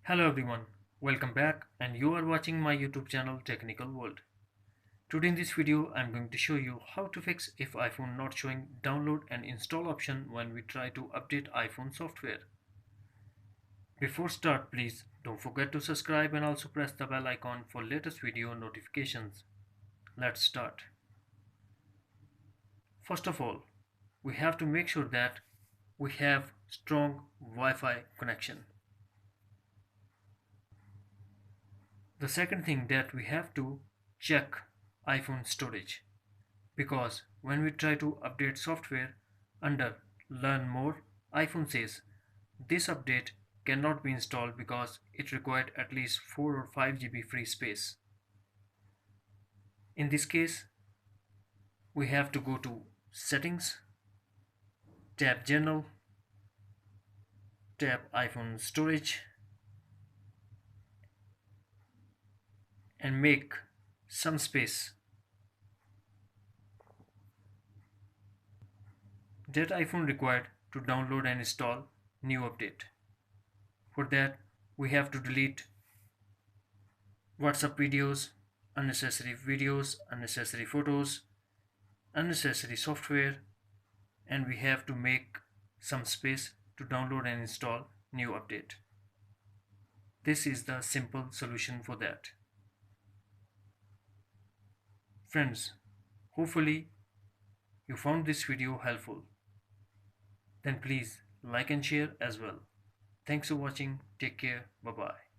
Hello everyone, welcome back and you are watching my YouTube channel Technical World. Today in this video I'm going to show you how to fix if iPhone not showing download and install option when we try to update iPhone software. Before start, please don't forget to subscribe and also press the bell icon for latest video notifications. Let's start. First of all, we have to make sure that we have strong Wi-Fi connection. The second thing that we have to check iPhone storage, because when we try to update software under learn more, iPhone says this update cannot be installed because it required at least 4 or 5 GB free space. In this case, we have to go to settings, tap general, tap iPhone storage and make some space. That iPhone required to download and install new update. For that, we have to delete WhatsApp videos, unnecessary photos, unnecessary software, and we have to make some space to download and install new update. This is the simple solution for that. Friends, hopefully you found this video helpful. Then please like and share as well. Thanks for watching. Take care. Bye bye.